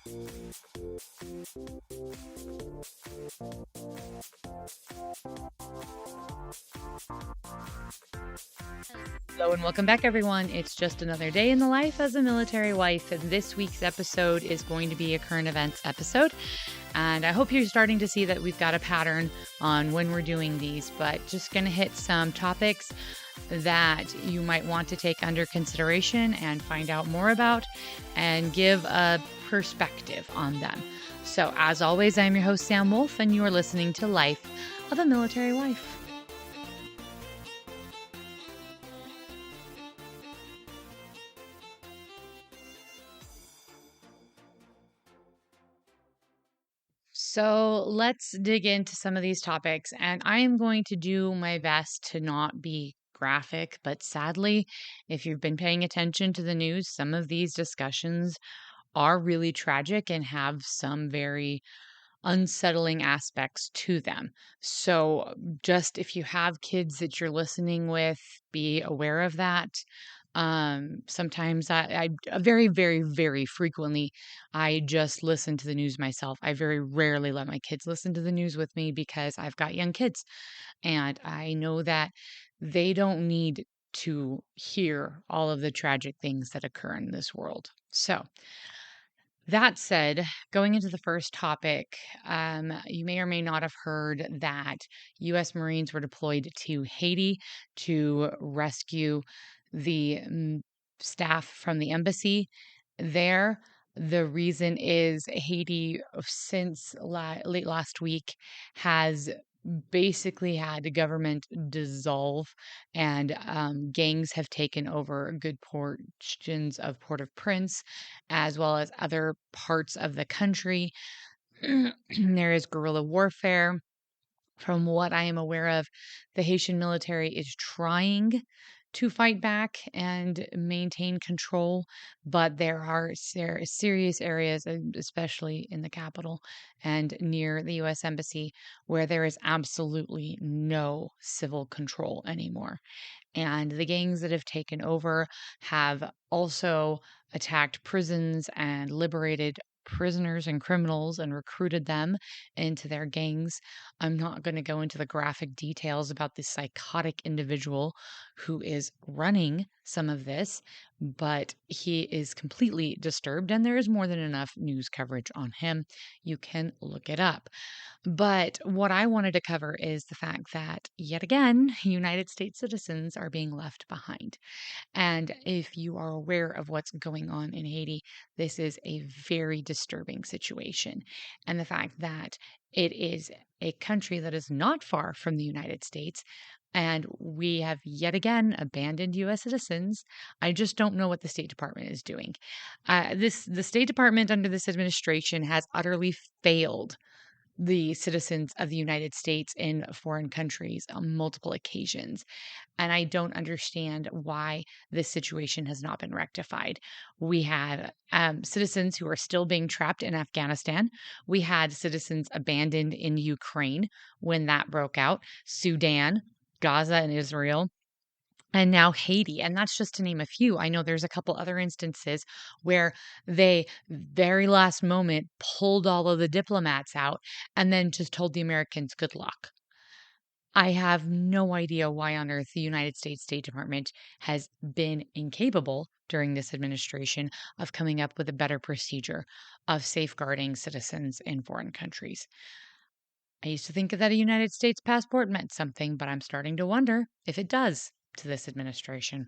Hello and welcome back, everyone. It's just another day in the life as a military wife, and this week's episode is going to be a current events episode. And I hope you're starting to see that we've got a pattern on when we're doing these, but just going to hit some topics that you might want to take under consideration and find out more about and give a perspective on them. So, as always, I'm your host, Sam Wolf, and you are listening to Life of a Military Wife. So let's dig into some of these topics, and I am going to do my best to not be graphic, but sadly, if you've been paying attention to the news, some of these discussions are really tragic and have some very unsettling aspects to them. So, just if you have kids that you're listening with, be aware of that. Sometimes I very, very, very frequently, I just listen to the news myself. I very rarely let my kids listen to the news with me because I've got young kids and I know that they don't need to hear all of the tragic things that occur in this world. So, that said, going into the first topic, you may or may not have heard that U.S. Marines were deployed to Haiti to rescue the staff from the embassy there. The reason is Haiti, since late last week, has basically had the government dissolve and gangs have taken over good portions of Port-au-Prince as well as other parts of the country. There is guerrilla warfare. From what I am aware of, the Haitian military is trying to fight back and maintain control, but there are serious areas, especially in the capital and near the U.S. Embassy, where there is absolutely no civil control anymore. And the gangs that have taken over have also attacked prisons and liberated prisoners and criminals and recruited them into their gangs. I'm not going to go into the graphic details about the psychotic individual who is running some of this, but he is completely disturbed, and there is more than enough news coverage on him. You can look it up. But what I wanted to cover is the fact that, yet again, United States citizens are being left behind. And if you are aware of what's going on in Haiti, this is a very disturbing situation. And the fact that it is a country that is not far from the United States, and we have yet again abandoned U.S. citizens. I just don't know what the State Department is doing. The State Department under this administration has utterly failed the citizens of the United States in foreign countries on multiple occasions. And I don't understand why this situation has not been rectified. We had citizens who are still being trapped in Afghanistan. We had citizens abandoned in Ukraine when that broke out, Sudan, Gaza, and Israel. And now Haiti, and that's just to name a few. I know there's a couple other instances where they very last moment pulled all of the diplomats out and then just told the Americans good luck. I have no idea why on earth the United States State Department has been incapable during this administration of coming up with a better procedure of safeguarding citizens in foreign countries. I used to think that a United States passport meant something, but I'm starting to wonder if it does to this administration.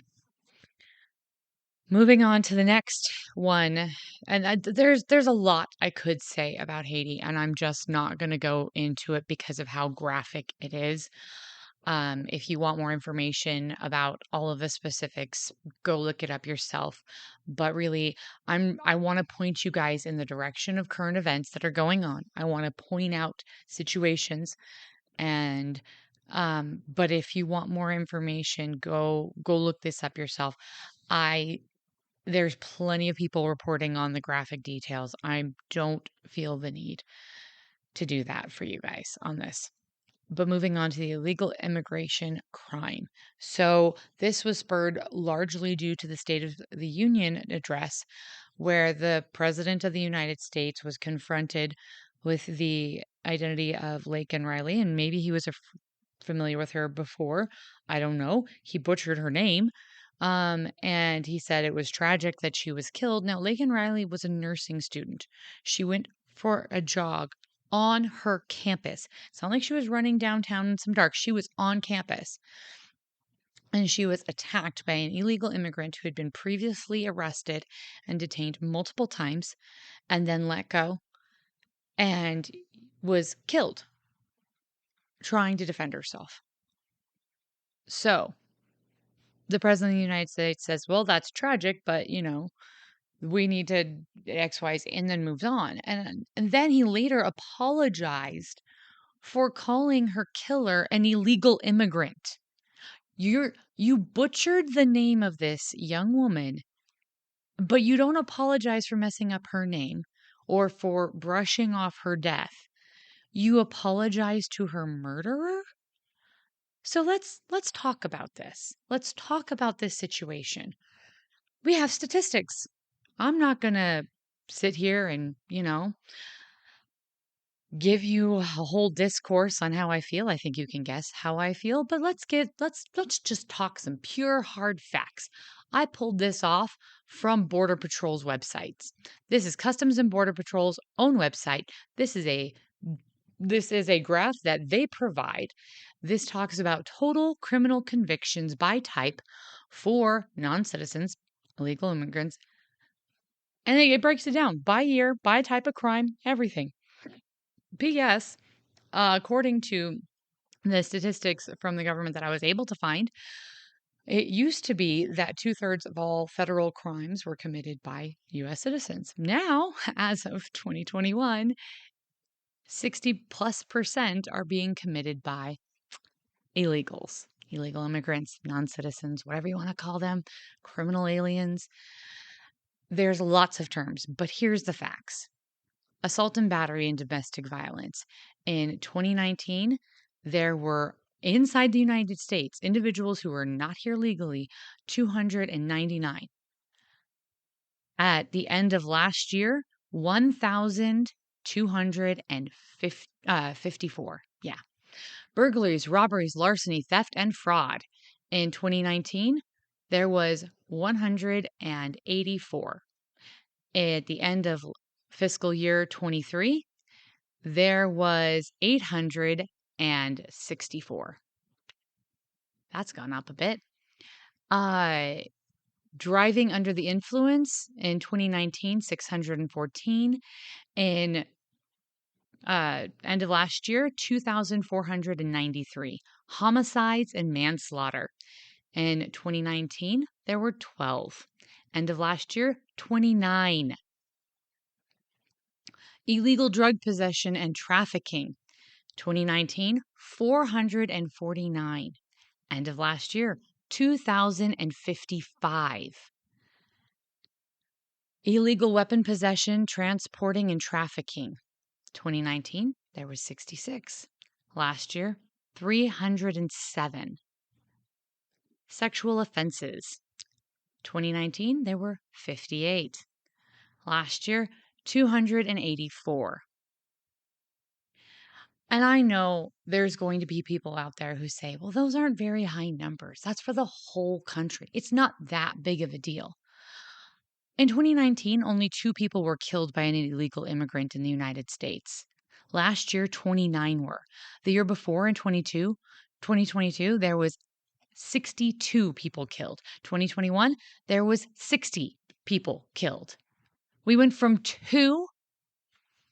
Moving on to the next one, and there's a lot I could say about Haiti, and I'm just not going to go into it because of how graphic it is. If you want more information about all of the specifics, go look it up yourself. But really, I want to point you guys in the direction of current events that are going on. I want to point out situations and but if you want more information, go look this up yourself. I There's plenty of people reporting on the graphic details. I don't feel the need to do that for you guys on this. But moving on to the illegal immigration crime. So, this was spurred largely due to the State of the Union address, where the President of the United States was confronted with the identity of Laken Riley, and maybe he was familiar with her before. I don't know. He butchered her name. And he said it was tragic that she was killed. Now, Laken Riley was a nursing student. She went for a jog on her campus. It's not like she was running downtown in some dark. She was on campus. And she was attacked by an illegal immigrant who had been previously arrested and detained multiple times and then let go and was killed trying to defend herself. So the President of the United States says, well, that's tragic, but, we need to X, Y, Z, and then moves on. And then he later apologized for calling her killer an illegal immigrant. You butchered the name of this young woman, but you don't apologize for messing up her name or for brushing off her death. You apologize to her murderer? So let's talk about this. Let's talk about this situation. We have statistics. I'm not going to sit here and, give you a whole discourse on how I feel. I think you can guess how I feel, but let's just talk some pure hard facts. I pulled this off from Border Patrol's websites. This is Customs and Border Patrol's own website. This is a graph that they provide. This talks about total criminal convictions by type for non-citizens, illegal immigrants, and it breaks it down by year, by type of crime, everything. P.S. According to the statistics from the government that I was able to find, it used to be that 2/3 of all federal crimes were committed by U.S. citizens. Now, as of 2021, 60+% are being committed by illegals, illegal immigrants, non-citizens, whatever you want to call them, criminal aliens. There's lots of terms, but here's the facts. Assault and battery and domestic violence. In 2019, there were inside the United States individuals who were not here legally, 299. At the end of last year, 1,254. Yeah. Burglaries, robberies, larceny, theft, and fraud. In 2019, there was 184. At the end of fiscal year 23, there was 864. That's gone up a bit. Driving under the influence in 2019, 614. In end of last year, 2,493. Homicides and manslaughter. In 2019, there were 12. End of last year, 29. Illegal drug possession and trafficking. 2019, 449. End of last year, 2,055. Illegal weapon possession, transporting, and trafficking. 2019, there was 66. Last year, 307. Sexual offenses. 2019, there were 58. Last year, 284. And I know there's going to be people out there who say, well, those aren't very high numbers. That's for the whole country. It's not that big of a deal. In 2019, only 2 people were killed by an illegal immigrant in the United States. Last year, 29 were. The year before, in 2022, there was 62 people killed. 2021, there was 60 people killed. We went from 2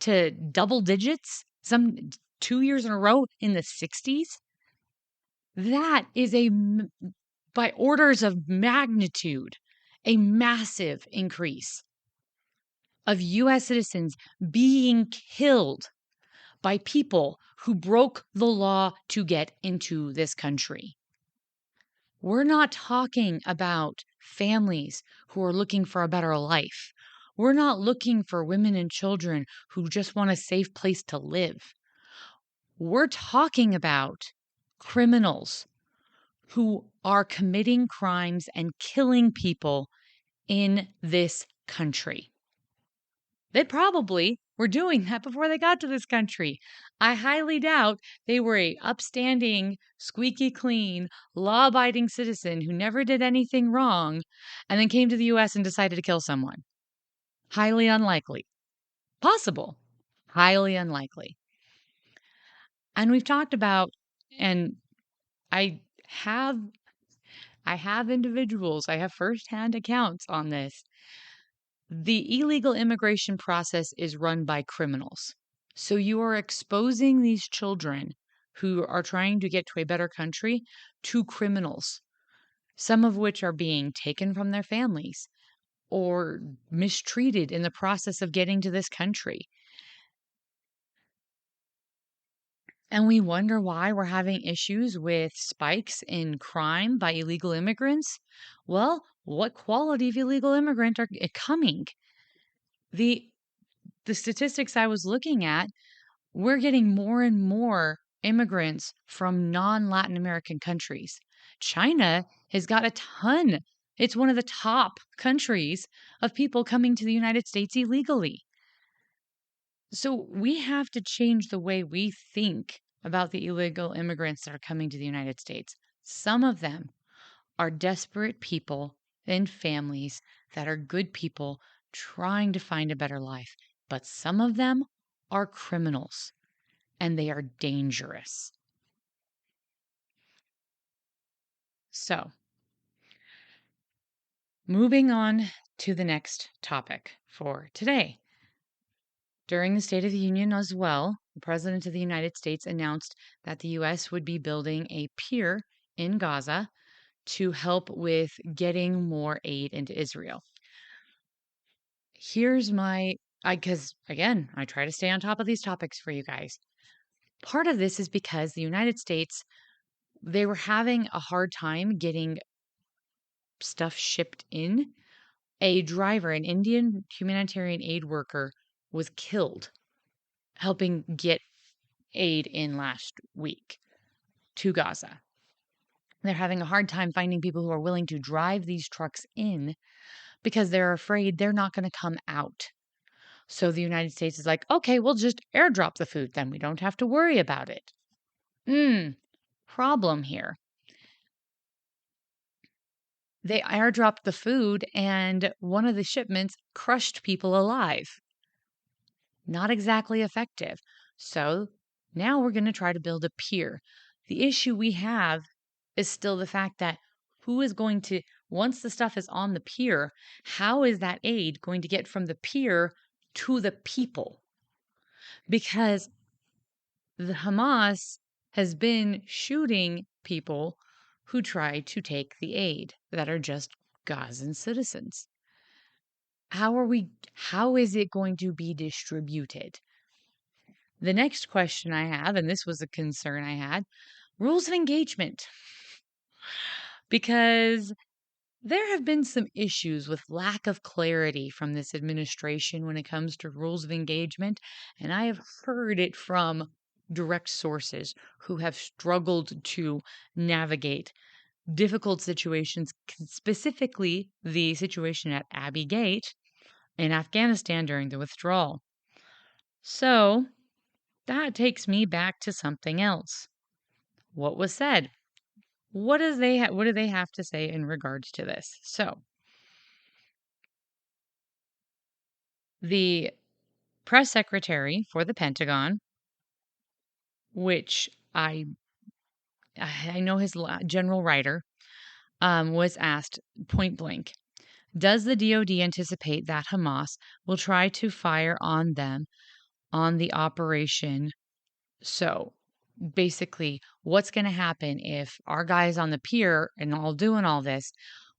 to double digits, some 2 years in a row in the 60s. That is by orders of magnitude, a massive increase of U.S. citizens being killed by people who broke the law to get into this country. We're not talking about families who are looking for a better life. We're not looking for women and children who just want a safe place to live. We're talking about criminals who are committing crimes and killing people in this country. They probably were doing that before they got to this country. I highly doubt they were a upstanding, squeaky clean, law-abiding citizen who never did anything wrong and then came to the US and decided to kill someone. Highly unlikely. Possible. Highly unlikely. And we've talked about, and I have I have individuals, I have firsthand accounts on this. The illegal immigration process is run by criminals. So you are exposing these children who are trying to get to a better country to criminals, some of which are being taken from their families or mistreated in the process of getting to this country. And we wonder why we're having issues with spikes in crime by illegal immigrants. Well, what quality of illegal immigrant are coming? The the statistics I was looking at, we're getting more and more immigrants from non-Latin American countries. China has got a ton. It's one of the top countries of people coming to the United States illegally. So we have to change the way we think about the illegal immigrants that are coming to the United States. Some of them are desperate people and families that are good people trying to find a better life. But some of them are criminals and they are dangerous. So, moving on to the next topic for today. During the State of the Union as well, the President of the United States announced that the U.S. would be building a pier in Gaza to help with getting more aid into Israel. Here's because again, I try to stay on top of these topics for you guys. Part of this is because the United States, they were having a hard time getting stuff shipped in. A driver, an Indian humanitarian aid worker, was killed helping get aid in last week to Gaza. They're having a hard time finding people who are willing to drive these trucks in because they're afraid they're not going to come out. So the United States is like, okay, we'll just airdrop the food then. We don't have to worry about it. Problem here. They airdropped the food and one of the shipments crushed people alive. Not exactly effective. So now we're going to try to build a pier. The issue we have is still the fact that who is going to, once the stuff is on the pier, how is that aid going to get from the pier to the people? Because the Hamas has been shooting people who try to take the aid that are just Gazan citizens. How is it going to be distributed? The next question I have, and this was a concern I had, rules of engagement. Because there have been some issues with lack of clarity from this administration when it comes to rules of engagement, and I have heard it from direct sources who have struggled to navigate difficult situations, specifically the situation at Abbey Gate in Afghanistan during the withdrawal. So that takes me back to something else. What was said? What do they have to say in regards to this? So, the press secretary for the Pentagon, which I know his general writer, was asked point blank, does the DoD anticipate that Hamas will try to fire on them on the operation? So basically, what's going to happen if our guys on the pier and all doing all this?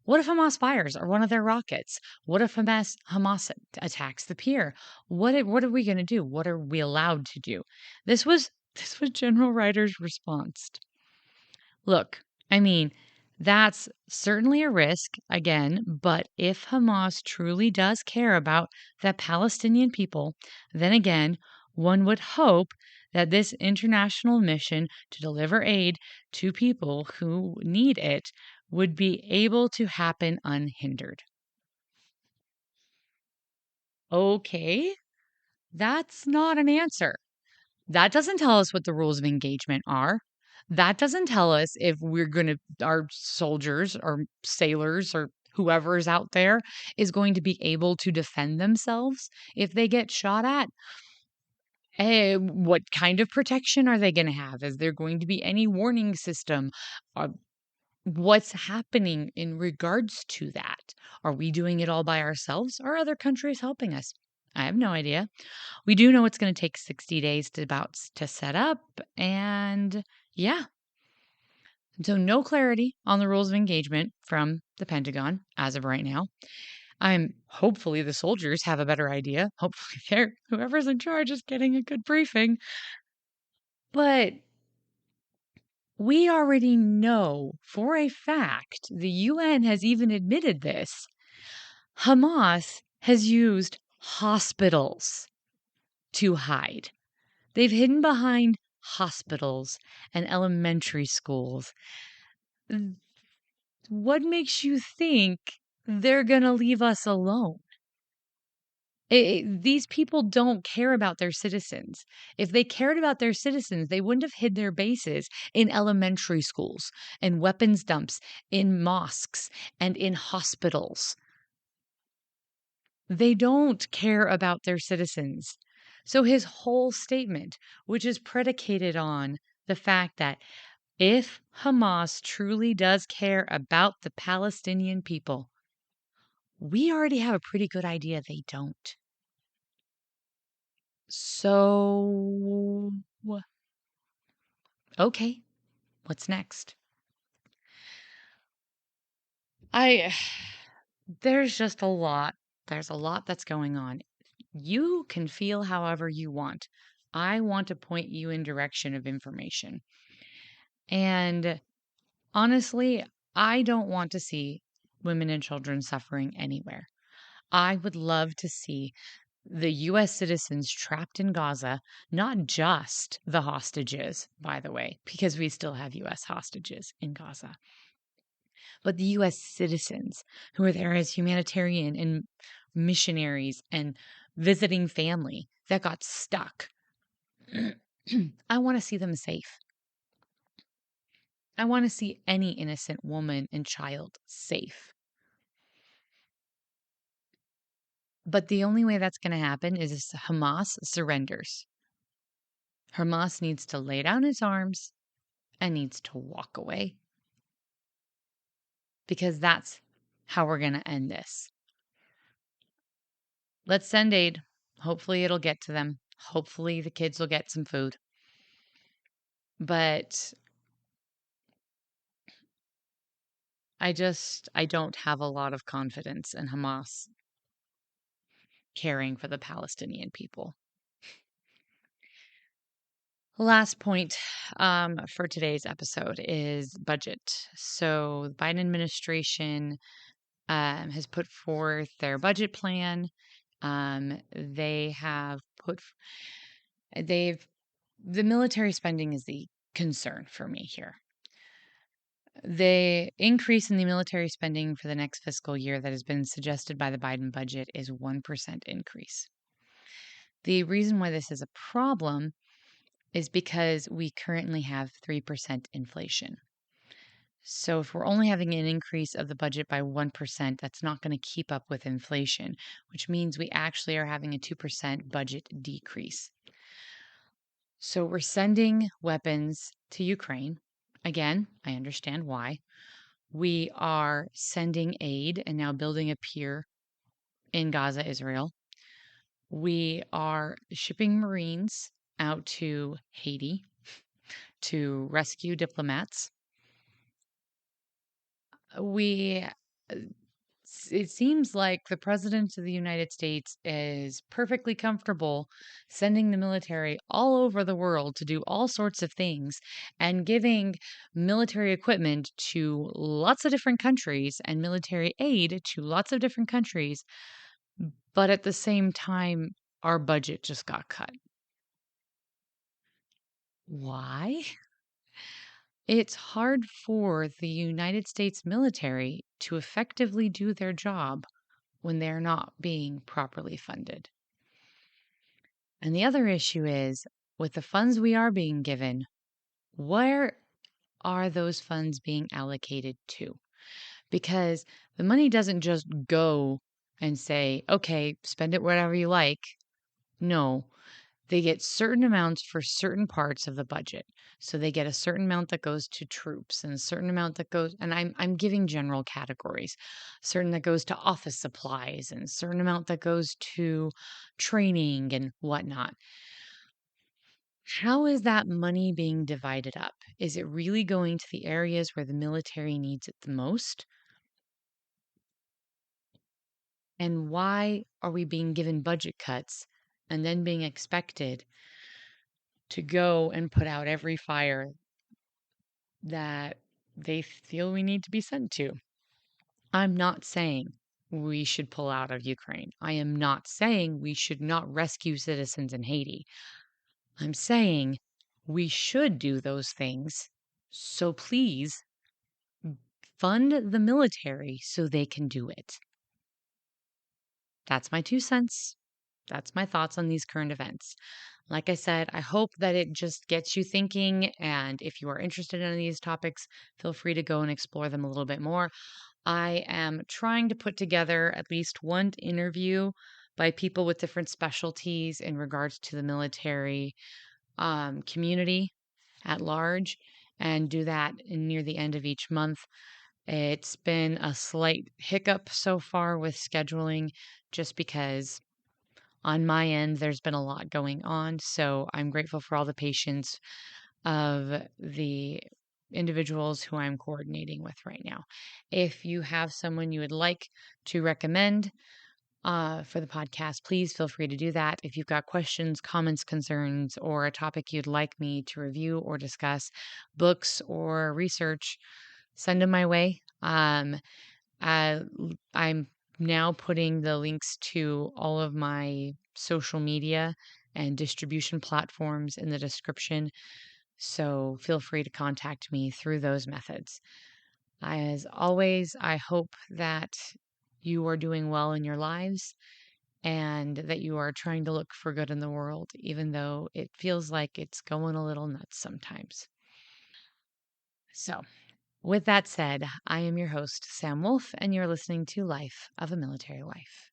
What if Hamas fires or one of their rockets? What if Hamas attacks the pier? What are we going to do? What are we allowed to do? This was General Ryder's response. Look, I mean, that's certainly a risk, again, but if Hamas truly does care about the Palestinian people, then again, one would hope that this international mission to deliver aid to people who need it would be able to happen unhindered. Okay, that's not an answer. That doesn't tell us what the rules of engagement are. That doesn't tell us if we're going to, our soldiers or sailors or whoever is out there is going to be able to defend themselves if they get shot at. What kind of protection are they going to have? Is there going to be any warning system? What's happening in regards to that? Are we doing it all by ourselves or are other countries helping us? I have no idea. We do know it's going to take 60 days to set up and yeah. So no clarity on the rules of engagement from the Pentagon as of right now. I'm hopefully the soldiers have a better idea. Hopefully whoever's in charge is getting a good briefing. But we already know for a fact, the UN has even admitted this. Hamas has used hospitals to hide. They've hidden behind hospitals and elementary schools. What makes you think they're going to leave us alone? These people don't care about their citizens. If they cared about their citizens, they wouldn't have hid their bases in elementary schools and weapons dumps, in mosques and in hospitals. They don't care about their citizens. So his whole statement, which is predicated on the fact that if Hamas truly does care about the Palestinian people, we already have a pretty good idea they don't. So, okay, what's next? I there's just a lot. There's a lot that's going on. You can feel however you want. I want to point you in direction of information. And honestly, I don't want to see women and children suffering anywhere. I would love to see the US citizens trapped in Gaza, not just the hostages, by the way, because we still have US hostages in Gaza, but the US citizens who are there as humanitarian and missionaries and visiting family that got stuck. I want to see them safe. I want to see any innocent woman and child safe. But the only way that's going to happen is if Hamas surrenders. Hamas needs to lay down its arms and needs to walk away. Because that's how we're going to end this. Let's send aid. Hopefully, it'll get to them. Hopefully, the kids will get some food. But I don't have a lot of confidence in Hamas caring for the Palestinian people. Last point for today's episode is budget. So the Biden administration has put forth their budget plan. They have the military spending is the concern for me here. The increase in the military spending for the next fiscal year that has been suggested by the Biden budget is 1% increase. The reason why this is a problem is because we currently have 3% inflation. So if we're only having an increase of the budget by 1%, that's not going to keep up with inflation, which means we actually are having a 2% budget decrease. So we're sending weapons to Ukraine. Again, I understand why. We are sending aid and now building a pier in Gaza, Israel. We are shipping Marines out to Haiti to rescue diplomats. It seems like the president of the United States is perfectly comfortable sending the military all over the world to do all sorts of things and giving military equipment to lots of different countries and military aid to lots of different countries. But at the same time, our budget just got cut. Why? It's hard for the United States military to effectively do their job when they're not being properly funded. And the other issue is with the funds we are being given, where are those funds being allocated to? Because the money doesn't just go and say, okay, spend it wherever you like. No, they get certain amounts for certain parts of the budget. So they get a certain amount that goes to troops and a certain amount that goes, and I'm giving general categories, certain that goes to office supplies and a certain amount that goes to training and whatnot. How is that money being divided up? Is it really going to the areas where the military needs it the most? And why are we being given budget cuts and then being expected to go and put out every fire that they feel we need to be sent to? I'm not saying we should pull out of Ukraine. I am not saying we should not rescue citizens in Haiti. I'm saying we should do those things. So please fund the military so they can do it. That's my 2 cents. That's my thoughts on these current events. Like I said, I hope that it just gets you thinking. And if you are interested in these topics, feel free to go and explore them a little bit more. I am trying to put together at least one interview by people with different specialties in regards to the military community at large and do that near the end of each month. It's been a slight hiccup so far with scheduling just because on my end there's been a lot going on. So I'm grateful for all the patience of the individuals who I'm coordinating with right now. If you have someone you would like to recommend for the podcast, please feel free to do that. If you've got questions, comments, concerns, or a topic you'd like me to review or discuss, books or research, send them my way. Uh, I'm now putting the links to all of my social media and distribution platforms in the description. So feel free to contact me through those methods. As always, I hope that you are doing well in your lives and that you are trying to look for good in the world, even though it feels like it's going a little nuts sometimes. So, with that said, I am your host, Sam Wolf, and you're listening to Life of a Military Wife.